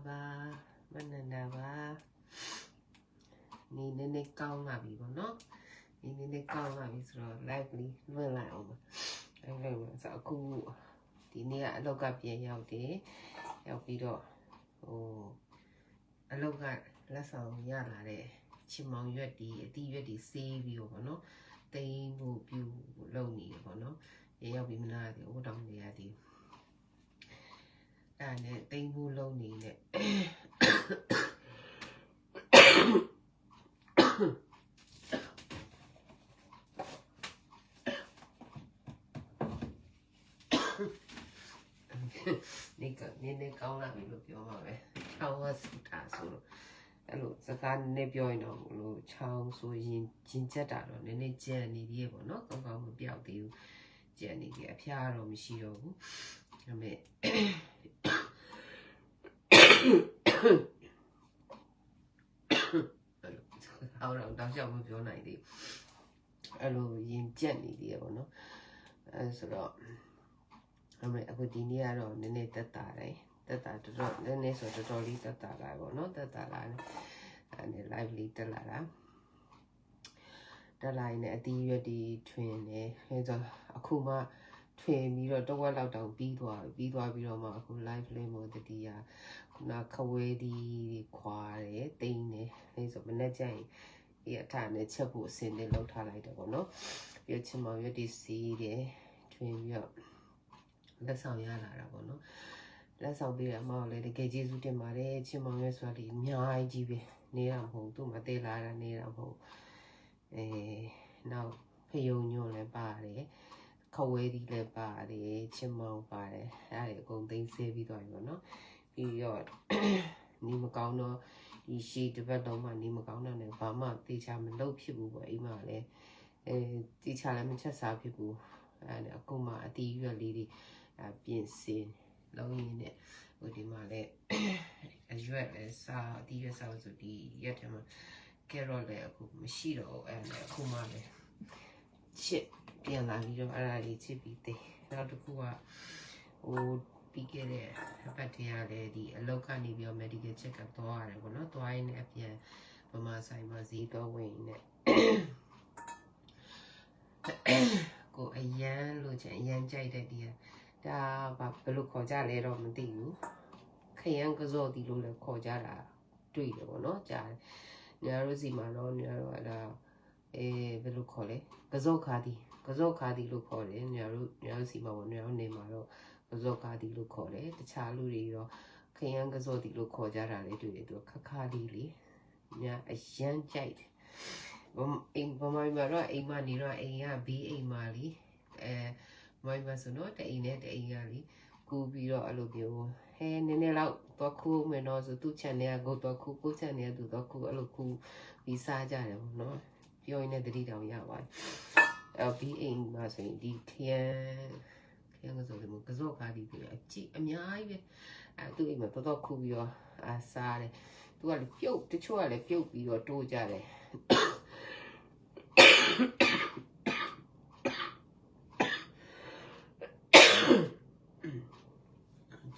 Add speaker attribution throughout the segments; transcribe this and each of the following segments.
Speaker 1: ba banana ba ni nene cao là bị bọn nó ni nene cao là bị rồi lively vừa lại mà anh lời mà sợ cu thì nè đâu gặp gì nhau thế nhau bị đó lâu gặp là sao nhà là để chỉ mong việc đi xe biểu bọn nó tây ngủ biểu lâu nhỉ bọn nó nhau bị mình là thì ô đồng này thì nè tây ngủ lâu nhỉ nè nên câu là bị lục biểu mà vậy câu là sự trả số rồi giờ can nên biểu nó lục trong số chính chất đã rồi nên chơi này đi bọn nó có một biểu tiêu chơi này cái phía rồi mình xí rồi mẹ ao rồi tao cho một biểu này thì chơi này đi bọn nó sau đó mẹ aku tini aro nene tata đấy tata rồi nene số tata li tata lại bọn nó tata lại này lively tata lại tata lại này đi thuyền này bây giờ aku mà thuyền đi rồi đâu có lao động bi rồi mà aku lively một tí à na khơi đi khoa đấy tin này bây giờ mình nói chạy hiện tại này chưa bộ xin để lâu thà lại được bọn nó bây giờ mà đi xí để thuyền giờလက်ဆောင်ရလာတာပေါ့နော်လက်ဆောင်ပေးတာမဟုတ်လေတကယ်ကျေးဇူးတင်ပါတယ်ချစ်မောင်ရဲ့ဆိုတာဒီအများကြီးပဲနေတာမဟုတ်သူ့မှာတေးလာတာနေတာမဟုတ်နောက်ဖယုံညွန့်လည်းပါတယ်ခဝဲဒီလည်းပါတယ်ချစ်မောင်ပါတယ်အဲ့ဒါအကုန်သိမ်းဆဲပြီးသွားပြီပေါ့နော်ပြီးတော့နီမကောင်းတော့ဒီရှီတစ်ပတ်လုံးမှနီမကောင်းတော့လည်းဘာမှတေချာမလုပ်ဖြစ်ဘူးပေါ့အိမ်မှာလည်းတေချာလည်းမချက်စားဖြစ်ဘူးအဲ့ဒါအခုမှအတီးရွက်လေးတွေပြင်ဆင်လုံးရင်းနဲ့ဟိုဒီမှာလည်းအရွက်လည်းစားအတီးရွက်စားဆိုဒီရက်ထဲမှာကဲရော့လည်းအခုမရှိတော့ဘူးအဲ့ဒါအခုမှလည်းချစ်ပြန်လာပြီးတော့အဲ့ဒါလေးချစ်ပြီးတယ်နောက်တစ်ခုကဟိုပြီးခဲ့တဲ့အပတ်တည်းကလည်းဒီအလောက်ကနေပြီးတော့ medical check up သွားရတယ်ပေါ့နော်သွားရင်းနဲ့အပြန်ဗမာဆိုင်မှာဈေးတော့ဝင်နေကိုအရန်လို့ချင်အရန်ကြိုက်တဲ့ဒီဒါဘာဘယ်လိုခေါ်ကြလဲတော့မသိဘူးခရမ်းကစော်ဒီလိုလည်းခေါ်ကြတာတွေ့တယ်ပေါ့နော်ကြားတယ်ညာတို့စီမှာတော့ညာတို့အဲ့ဒါဘယ်လိုခေါ်လဲကစောခါဒီလို့ခေါ်တယ်ညာတို့စီမှာပေါ့ညာတို့နေမှာတော့ကစောခါဒီလို့ခေါ်တယ်တခြားလူတွေတော့ခရမ်းကစော်ဒီလို့ခေါ်ကြတာလေတွေ့တယ်သူခါဒီလေညာအရန်ကြိုက်တယ်အိမ်ဗမာပြည်မှာတော့အိမ်မနေတော့အိမ်ကဘေးအိမ်မှာလीမိုင်းမဆိုတော့တအိမ်နဲ့တအိမ်ကလीကူပြီးတော့အဲ့လိုမျိုးဟဲနည်းနည်းတော့တော့ခုမယ်တော့ဆိုသူ့ channel ကိုတော့ခုကို channel သူတော့ခုအဲ့လိုခုပြီးစားကြတယ်ပေါ့နော်ပြောရင်လည်းတတိတောင်ရပါတယ်ဘေးအိမ်မှာဆိုရင်ဒီခရမ်းကဆိုတယ်ကစော့ကားဒီပြီးအကြည့်အများကြီးပဲသူ့အိမ်မှာတော့ခုပြီးတော့စားတယ်သူကလည်းပြုတ်တချို့ကလည်းပြုတ်ပြီးတော့တိုးကြတယ်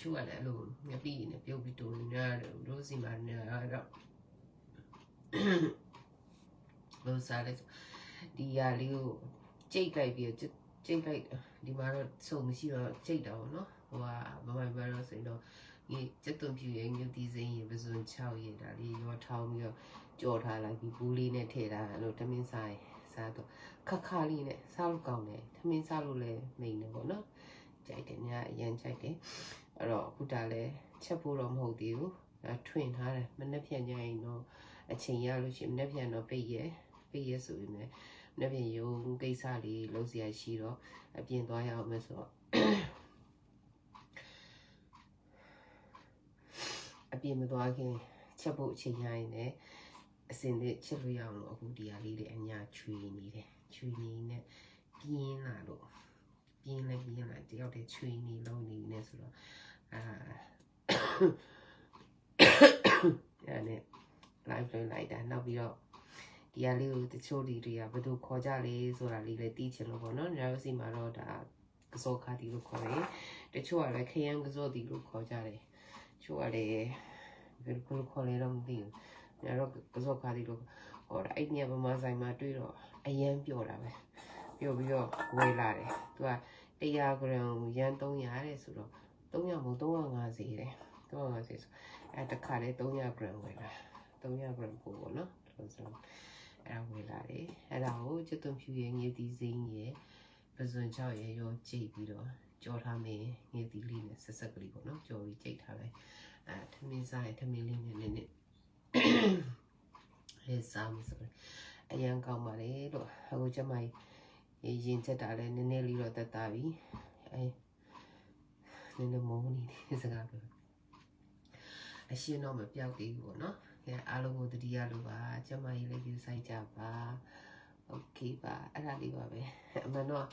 Speaker 1: ချို့ကလည်းအဲ့လိုငပိနဲ့ပြုတ်ပြီးတိုးနေရတယ်တို့စီမှာနေတော့လို့စားတယ်ဒီရလေးကိုကြိတ်လိုက်ပြီးကြိတ်လိုက်ဒီမှာတော့စုံမရှိတော့ကြိတ်တော့နော်ဟိုကမမိုင်တော့ဆိုရင်တော့ဒီစက်သွန်ပြူရဲ့ငုတ်ဒီစိမ်းရေပစွန်6ရေဒါလေးရောထောင်းပြီးတော့ကြော်ထားလိုက်ပြီးဘူးလေးနဲ့ထည့်ထားအဲ့လိုတမင်းစားတော့ခါလေးနဲ့စားလို့ကောင်းတယ်တမင်းစားလို့လည်းမိန်တယ်ပေါ့နော်ကြိုက်တယ်များအရင်ကြိုက်တယ်အဲ့တော့အခုဒါလည်းချက်ဖို့တော့မဟုတ်သေးဘူးထွင်ထားတယ်မနေ့ပြန်ကြရင်တော့အချိန်ရလို့ရှိရင်မနေ့ပြန်တော့ပိတ်ရဲဆိုရင်လည်းမနေ့ပြန်ရုံကိစ္စလေးလုပ်စရာရှိတော့အပြင်သွားရအောင်မယ်ဆိုတော့အပြင်မသွားခင်ချက်ဖို့အချိန်ရရင်လည်းအစင်လေးချက်လို့ရအောင်လို့အခုဒီဟာလေးတွေအညာချွေနေတယ်ချွေနေနဲ့ပြင်းလာလို့ပြင်းလာတယောက်တည်းချွေနေလုံးနေနေဆိုတော့အဲ့နဲ့ live လွှင့်လိုက်တာနောက်ပြီးတော့ဒီဟာလေးကိုတချို့တွေကဘယ်လိုခေါ်ကြလဲဆိုတာလေးလည်းသိချင်လို့ပေါ့နော်ညာစီမှာတော့ဒါကစောခါတီလို့ခေါ်တယ်တချို့ကလည်းခရမ်းကစောတီလို့ခေါ်ကြတယ်တချို့ကလည်း ဘယ်လိုခေါ်လဲတော့မသိဘူးညတော့ကစောခါဒီလိုဟောအဲ့ညဗမာဆိုင်မှာတွေ့တော့အရန်ပြောတာပဲပြောပြီးတော့ဝယ်လာတယ်သူက100 gram ရန်300တဲ့ဆိုတော့300မဟုတ်350တဲ့350ဆိုအဲ့တခါလေ300 gram ဝယ်လာ300 gram ပို့ပေါ့နော်ဆိုတော့အဲ့ဒါဝယ်လာတယ်အဲ့ဒါကိုချစ်သွန်ဖြူရဲ့ငေးသီးစိမ်းရဲ့ပဇွန်ချောက်ရဲ့ရောကြိတ်ပြီးတော့ကြော်ထားမယ်ငေးသီးလေးနဲ့ဆက်ဆက်ကလေးပေါ့နော်ကြော်ပြီးကြိတ်ထားလိုက်ထမင်းစားရင်ထမင်းလေးနဲ့နည်းနည်းလေးစားမယ်ဆိုတော့အရန်ကောင်းပါလေလို့အခုကျမရင်ချက်တာလည်းနည်းနည်းလေးတော့တက်တာပြီအဲနည်းနည်းမောနေတယ်စကားပြောအရှင်းတော့မပြောက်သေးဘူးပေါ့နော်ကဲအားလုံးကိုတတိယလိုပါကျမကြီးလည်းယူဆိုင်ကြပါโอเคပါအဲ့ဒါလေးပါပဲအမှန်တော့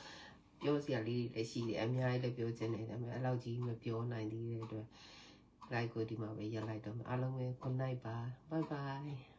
Speaker 1: ပြောစရာလေးတွေလည်းရှိတယ်အများကြီးလည်းပြောချင်တယ်ဒါပေမဲ့အဲ့လောက်ကြီးမပြောနိုင်သေးတဲ့အတွက် like ကိုဒီမှာပဲရပ်လိုက်တော့မယ်အားလုံးပဲ good night ပါ bye bye